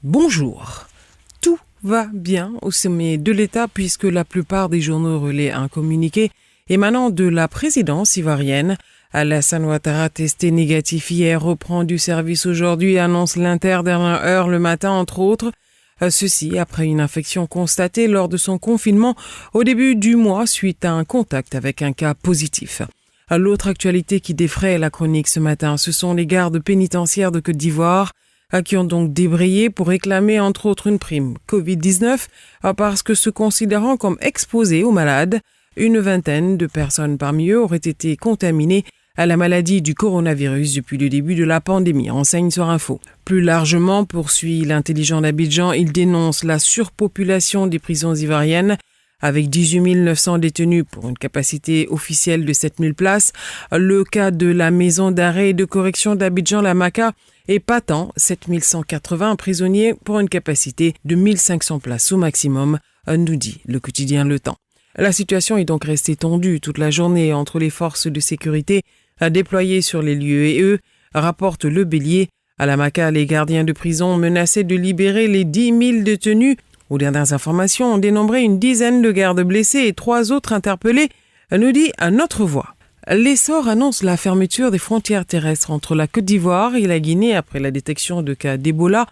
Bonjour. Tout va bien au sommet de l'État puisque la plupart des journaux relaient un communiqué émanant de la présidence ivoirienne. Alassane Ouattara, testé négatif hier, reprend du service aujourd'hui, annonce l'Inter dernière heure le matin entre autres. Ceci après une infection constatée lors de son confinement au début du mois suite à un contact avec un cas positif. L'autre actualité qui défraie la chronique ce matin, ce sont les gardes pénitentiaires de Côte d'Ivoire qui ont donc débrayé pour réclamer entre autres une prime Covid-19 parce que se considérant comme exposés aux malades, une vingtaine de personnes parmi eux auraient été contaminées à la maladie du coronavirus depuis le début de la pandémie, renseigne sur Info. Plus largement, poursuit l'intelligent d'Abidjan, il dénonce la surpopulation des prisons ivoiriennes avec 18 900 détenus pour une capacité officielle de 7 000 places. Le cas de la maison d'arrêt et de correction d'Abidjan-La Maka est patent, 7 180 prisonniers pour une capacité de 1 500 places au maximum, nous dit le quotidien Le Temps. La situation est donc restée tendue toute la journée entre les forces de sécurité déployées sur les lieux et eux, rapporte Le Bélier. À La Maka, les gardiens de prison menaçaient de libérer les 10 000 détenus. Aux dernières informations, on dénombrait une dizaine de gardes blessés et 3 autres interpellés, nous dit à Notre Voix. L'essor annonce la fermeture des frontières terrestres entre la Côte d'Ivoire et la Guinée après la détection de cas d'Ebola.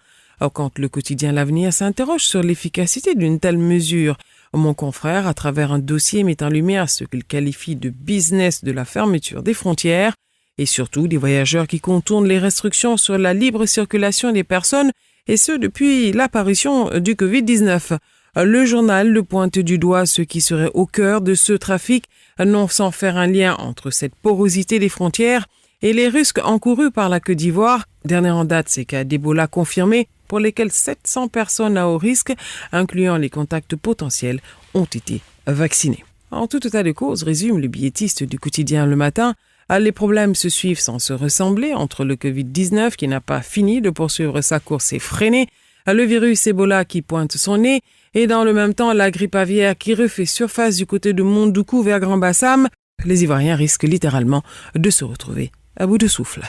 Quand le quotidien L'Avenir s'interroge sur l'efficacité d'une telle mesure, mon confrère, à travers un dossier, met en lumière ce qu'il qualifie de business de la fermeture des frontières et surtout des voyageurs qui contournent les restrictions sur la libre circulation des personnes et ce depuis l'apparition du Covid-19. Le journal le pointe du doigt ceux qui seraient au cœur de ce trafic, non sans faire un lien entre cette porosité des frontières et les risques encourus par la Côte d'Ivoire. Dernier en date, ces cas d'Ebola confirmés pour lesquels 700 personnes à haut risque, incluant les contacts potentiels, ont été vaccinées. En tout état de cause, résume le billettiste du quotidien Le Matin, les problèmes se suivent sans se ressembler entre le Covid-19 qui n'a pas fini de poursuivre sa course effrénée, le virus Ebola qui pointe son nez et dans le même temps la grippe aviaire qui refait surface du côté de Mondoukou vers Grand-Bassam. Les Ivoiriens risquent littéralement de se retrouver à bout de souffle.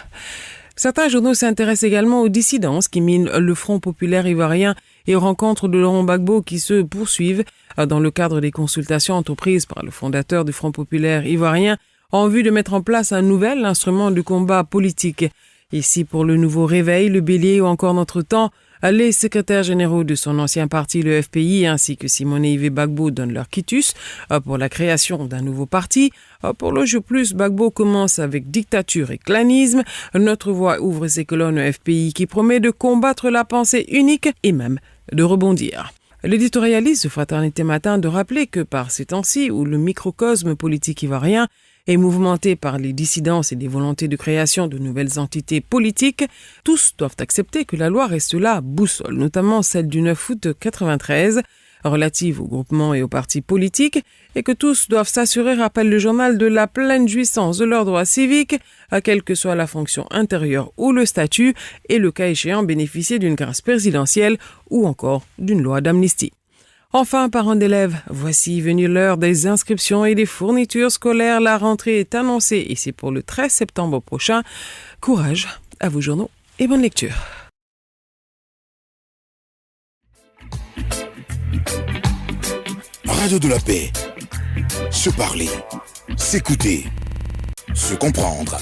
Certains journaux s'intéressent également aux dissidences qui minent le Front populaire ivoirien et aux rencontres de Laurent Gbagbo qui se poursuivent dans le cadre des consultations entreprises par le fondateur du Front populaire ivoirien en vue de mettre en place un nouvel instrument de combat politique. Ici, pour le Nouveau Réveil, Le Bélier ou encore Notre Temps, les secrétaires généraux de son ancien parti, le FPI, ainsi que Simone Ive Gbagbo donnent leur quitus pour la création d'un nouveau parti. Pour le jour plus, Gbagbo commence avec dictature et clanisme. Notre Voix ouvre ses colonnes au FPI qui promet de combattre la pensée unique et même de rebondir. L'éditorialiste de Fraternité Matin de rappeler que par ces temps-ci où le microcosme politique ivoirien est mouvementé par les dissidences et des volontés de création de nouvelles entités politiques, tous doivent accepter que la loi reste là, boussole, notamment celle du 9 août 1993, relative aux groupements et aux partis politiques, et que tous doivent s'assurer, rappelle le journal, de la pleine jouissance de leurs droits civiques, à quelle que soit la fonction intérieure ou le statut, et le cas échéant bénéficier d'une grâce présidentielle ou encore d'une loi d'amnistie. Enfin, parents d'élèves, voici venue l'heure des inscriptions et des fournitures scolaires. La rentrée est annoncée et c'est pour le 13 septembre prochain. Courage à vos journaux et bonne lecture. Radio de la Paix. Se parler, s'écouter, se comprendre.